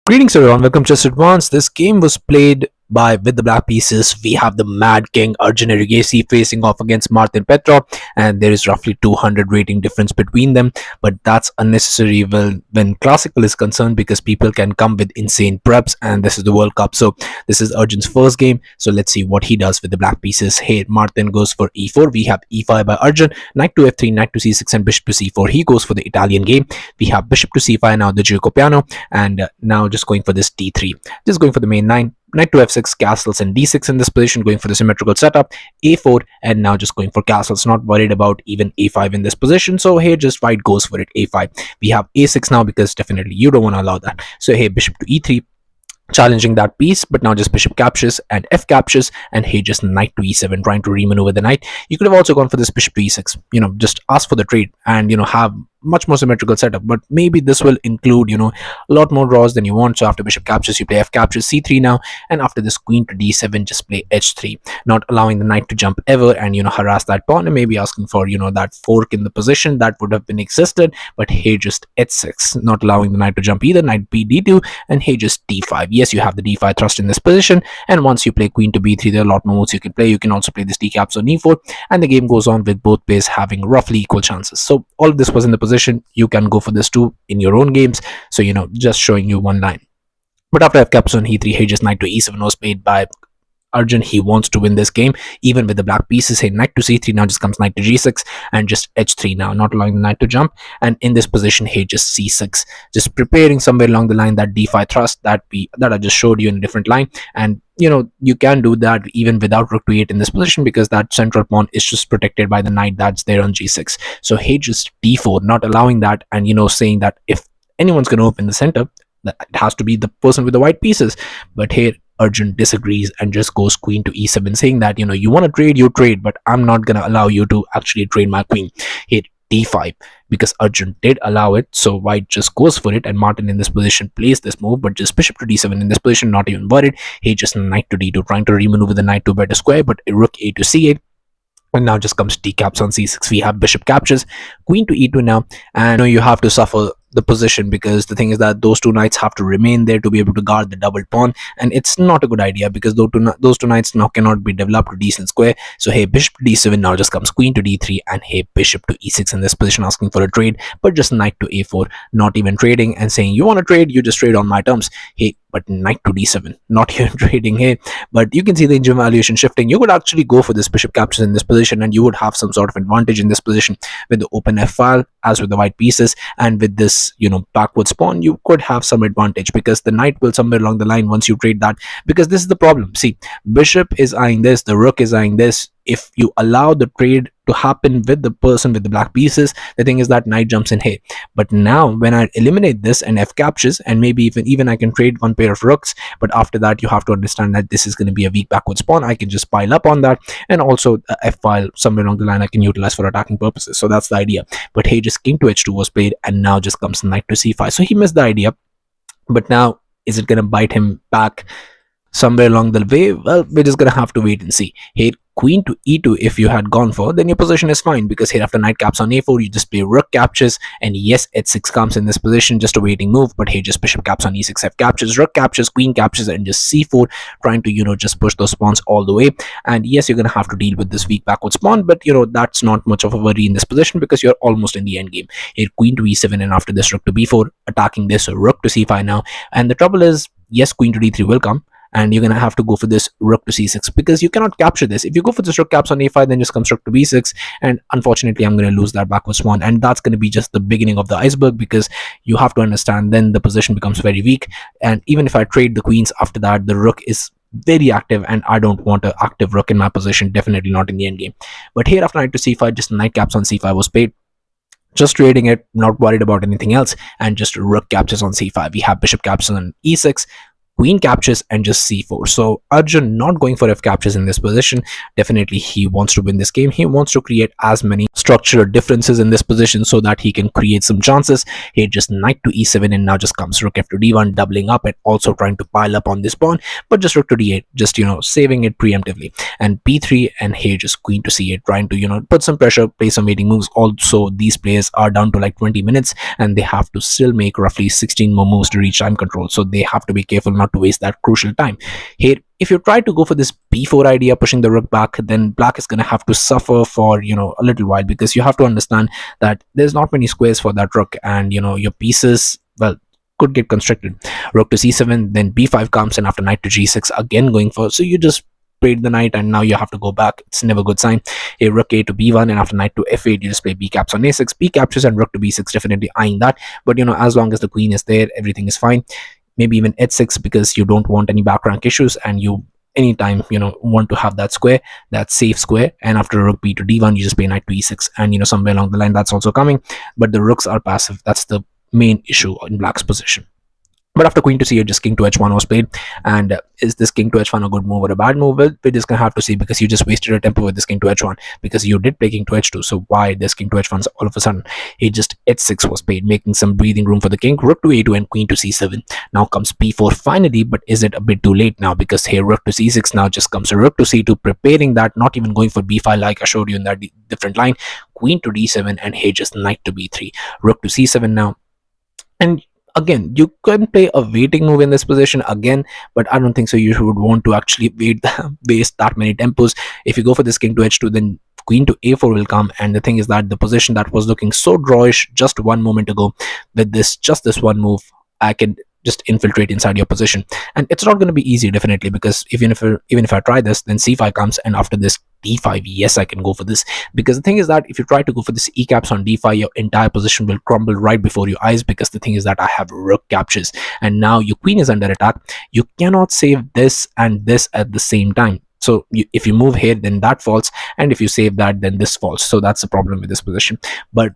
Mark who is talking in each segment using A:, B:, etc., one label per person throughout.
A: Greetings everyone, welcome to ChessAdvancedd. This game was played with the black pieces. We have the Mad King Arjun Erigaisi facing off against Martin Petrov, and there is roughly 200 rating difference between them, but that's unnecessary when classical is concerned, because people can come with insane preps, and this is the World Cup. So this is Arjun's first game, so let's see what he does with the black pieces. Here Martin goes for e4, we have e5 by Arjun, knight to f3, knight to c6, and bishop to c4. He goes for the Italian game. We have bishop to c5 now, the Gioco piano, and now just going for this d3, just going for the main line. Knight to f6, castles, and d6 in this position, going for the symmetrical setup, a4, and now just going for castles, not worried about even a5 in this position. So here just white goes for it, a5. We have a6 now, because definitely you don't want to allow that. So here bishop to e3, challenging that piece, but now just bishop captures and f captures, and here just knight to e7, trying to remaneuver the knight. You could have also gone for this bishop to e6, just ask for the trade and have much more symmetrical setup, but maybe this will include a lot more draws than you want. So after bishop captures, you play f captures, c3 now, and after this queen to d7, just play h3, not allowing the knight to jump ever and harass that pawn, and maybe asking for that fork in the position that would have been existed. But here just h6, not allowing the knight to jump either, knight b d2, and here just d5. Yes, you have the d5 thrust in this position, and once you play queen to b3, there are a lot more moves you can play. You can also play this d caps on e4, and the game goes on with both pairs having roughly equal chances. So all of this was in the position. You can go for this too in your own games, so just showing you one line. But after f caps on e3, here just knight to e7 was played by Arjun. He wants to win this game even with the black pieces. Hey, knight to c3, now just comes knight to g6, and just h3 now, not allowing the knight to jump. And in this position here just c6, just preparing somewhere along the line that d5 thrust that I just showed you in a different line. And you can do that even without rook to e8 in this position, because that central pawn is just protected by the knight that's there on g6. So here just d4, not allowing that, and saying that if anyone's going to open the center, that it has to be the person with the white pieces. But here Arjun disagrees and just goes queen to e7, saying that you want to trade, you trade, but I'm not going to allow you to actually trade my queen. Here d5, because Arjun did allow it, so white just goes for it, and Martin in this position plays this move, but just bishop to d7 in this position, not even worried. He just knight to d2, trying to remaneuver the knight to a better square, but rook a to c8. And now just comes d caps on c6. We have bishop captures, queen to e2 now, and you have to suffer the position, because the thing is that those two knights have to remain there to be able to guard the double pawn, and it's not a good idea, because those two knights now cannot be developed to decent square. So hey, bishop to d7, now just comes queen to d3, and hey, bishop to e6 in this position, asking for a trade, but just knight to a4, not even trading, and saying you want to trade, you just trade on my terms. Hey, but knight to d7, not even trading here. But you can see the engine valuation shifting. You could actually go for this bishop captures in this position, and you would have some sort of advantage in this position with the open f file as with the white pieces, and with this backwards pawn you could have some advantage, because the knight will somewhere along the line once you trade that. Because this is the problem, see, bishop is eyeing this, the rook is eyeing this. If you allow the trade to happen with the person with the black pieces, the thing is that knight jumps in here. But now when I eliminate this and f captures, and maybe even I can trade one pair of rooks, but after that you have to understand that this is going to be a weak backwards pawn. I can just pile up on that, and also f file somewhere along the line I can utilize for attacking purposes. So that's the idea. But hey, just king to h2 was played, and now just comes knight to c5. So he missed the idea, but now is it going to bite him back somewhere along the way? Well, we're just gonna have to wait and see. Here queen to e2, if you had gone for, then your position is fine, because here after knight caps on a4, you just play rook captures, and yes, h6 comes in this position, just a waiting move. But here just bishop caps on e6, f captures, rook captures, queen captures, and just c4, trying to just push those pawns all the way. And yes, you're gonna have to deal with this weak backwards pawn, but that's not much of a worry in this position, because you're almost in the end game. Here queen to e7, and after this rook to b4, attacking this rook to c5 now. And the trouble is, yes, queen to d3 will come, and you're gonna have to go for this rook to c6, because you cannot capture this. If you go for this rook caps on a5, then just comes rook to b6, and unfortunately I'm going to lose that backwards pawn, and that's going to be just the beginning of the iceberg, because you have to understand then the position becomes very weak. And even if I trade the queens after that, the rook is very active, and I don't want an active rook in my position, definitely not in the endgame. But here after knight to c5, just knight caps on c5 was played, just trading it, not worried about anything else, and just rook captures on c5. We have bishop captures on e6, queen captures, and just c4. So Arjun not going for f captures in this position. Definitely he wants to win this game. He wants to create as many structural differences in this position so that he can create some chances. He just knight to e7, and now just comes rook f to d1, doubling up and also trying to pile up on this pawn, but just rook to d8, just saving it preemptively, and b3, and here just queen to c8, trying to put some pressure, play some waiting moves. Also, these players are down to like 20 minutes and they have to still make roughly 16 more moves to reach time control, so they have to be careful not to waste that crucial time. Here, if you try to go for this b4 idea, pushing the rook back, then black is going to have to suffer for a little while, because you have to understand that there's not many squares for that rook, and your pieces, well, could get constricted. Rook to c7, then b5 comes, and after knight to g6, again going for, so you just played the knight and now you have to go back. It's never a good sign. A rook a to b1, and after knight to f8, you just play b caps on a6, b captures, and rook to b6, definitely eyeing that. But as long as the queen is there, everything is fine. Maybe even h6, because you don't want any back rank issues, and you anytime want to have that square, that safe square. And after rook b to d1, you just play knight to e6, and somewhere along the line that's also coming, but the rooks are passive. That's the main issue in black's position. But after queen to c8, just king to h1 was played. And is this king to h1 a good move or a bad move? Well, we're just gonna have to see, because you just wasted a tempo with this king to h1, because you did play king to h2. So why this king to h1 all of a sudden? It just h6 was played, making some breathing room for the king. Rook to a2 and queen to c7. Now comes b4 finally, but is it a bit too late now? Because here rook to c6, now just comes a rook to c2, preparing that, not even going for b5 like I showed you in that different line. Queen to d7, and here just knight to b3. Rook to c7 now. And again, you can play a waiting move in this position again, but I don't think so. You would want to actually waste that many tempos. If you go for this king to h2, then queen to a4 will come. And the thing is that the position that was looking so drawish just one moment ago, with just this one move, I can just infiltrate inside your position, and it's not going to be easy, definitely, because even if I try this, then c5 comes, and after this d5, yes, I can go for this, because the thing is that if you try to go for this e caps on d5, your entire position will crumble right before your eyes, because the thing is that I have rook captures, and now your queen is under attack. You cannot save this and this at the same time. So if you move here, then that falls, and if you save that, then this falls. So that's the problem with this position. But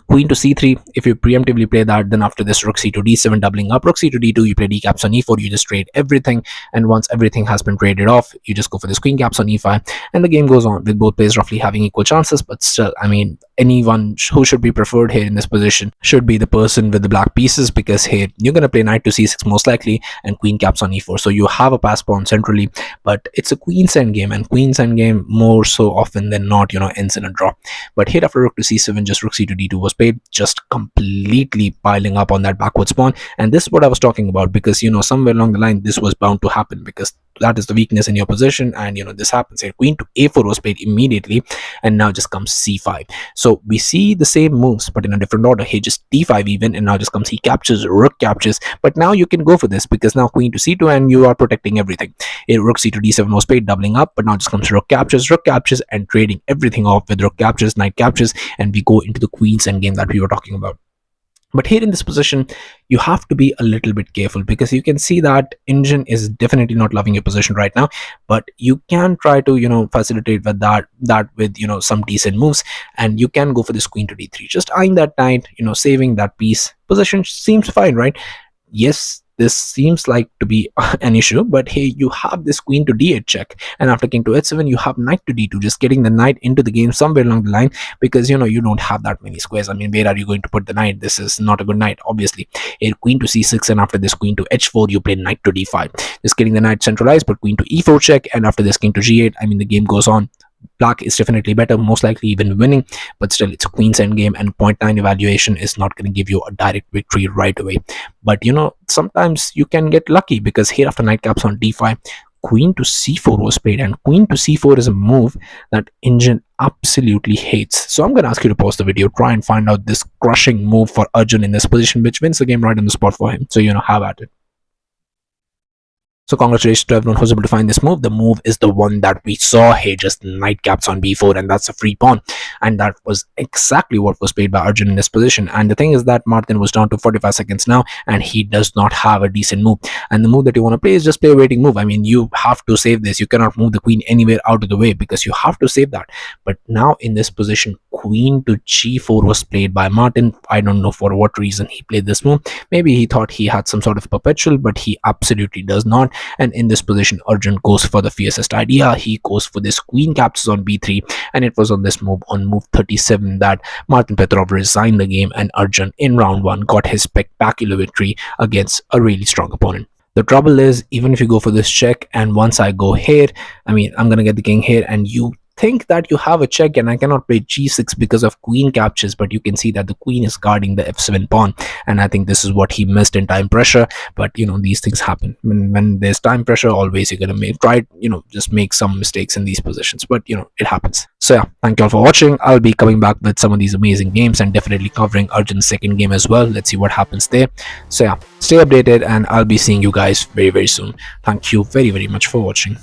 A: queen to c3, if you preemptively play that, then after this rook c to d7, doubling up. Rook c to d2, you play d caps on e4, you just trade everything, and once everything has been traded off, you just go for this queen caps on e5, and the game goes on with both players roughly having equal chances. But still, I mean, anyone who should be preferred here in this position should be the person with the black pieces, because here you're going to play knight to c6 most likely, and queen caps on e4, so you have a pass pawn centrally, but it's a queen's endgame, and queen's endgame more so often than not ends in a draw. But here after rook to c7, just rook c to d2 was played, just completely piling up on that backwards pawn. And this is what I was talking about, because somewhere along the line this was bound to happen, because that is the weakness in your position. And this happens here. Queen to a4 was played immediately, and now just comes c5. So we see the same moves but in a different order. Here just d5 even, and now just comes he captures, rook captures. But now you can go for this, because now queen to c2, and you are protecting everything. Here rook c to d7 was played, doubling up, but now just comes rook captures, and trading everything off with rook captures, knight captures, and we go into the queen's endgame that we were talking about. But here in this position, you have to be a little bit careful, because you can see that Engine is definitely not loving your position right now. But you can try to facilitate with that with some decent moves, and you can go for this queen to d3, just eyeing that knight, saving that piece. Position seems fine, right? Yes, this seems like to be an issue, but hey, you have this queen to d8 check, and after king to h7, you have knight to d2, just getting the knight into the game somewhere along the line, because you don't have that many squares. I mean, where are you going to put the knight? This is not a good knight, obviously. Here queen to c6, and after this queen to h4, you play knight to d5, just getting the knight centralized. But queen to e4 check, and after this king to g8, I mean, the game goes on. Black is definitely better, most likely even winning, but still it's a queen's endgame, and 0.9 evaluation is not going to give you a direct victory right away. But sometimes you can get lucky, because here after knight caps on d5, queen to c4 was played, and queen to c4 is a move that Engine absolutely hates. So I'm going to ask you to pause the video, try and find out this crushing move for Arjun in this position, which wins the game right on the spot for him. So have at it. So congratulations to everyone who's able to find this move. The move is the one that we saw here, just knight caps on b4, and that's a free pawn. And that was exactly what was played by Arjun in this position. And the thing is that Martin was down to 45 seconds now, and he does not have a decent move. And the move that you want to play is just play a waiting move. I mean, you have to save this. You cannot move the queen anywhere out of the way because you have to save that. But now in this position, queen to g4 was played by Martin. I don't know for what reason he played this move. Maybe he thought he had some sort of perpetual, but he absolutely does not. And in this position, Arjun goes for the fiercest idea. He goes for this queen captures on b3, and it was on this move, on move 37, that Martin Petrov resigned the game, and Arjun in round 1 got his spectacular victory against a really strong opponent. The trouble is, even if you go for this check, and once I go here, I mean, I'm gonna get the king here, and you think that you have a check, and I cannot play g6 because of queen captures, but you can see that the queen is guarding the f7 pawn, and I think this is what he missed in time pressure. But you know, these things happen when there's time pressure. Always you're gonna just make some mistakes in these positions, but you know, it happens. So yeah, thank you all for watching. I'll be coming back with some of these amazing games and definitely covering Arjun's second game as well. Let's see what happens there. So yeah, stay updated, and I'll be seeing you guys very soon. Thank you very much for watching.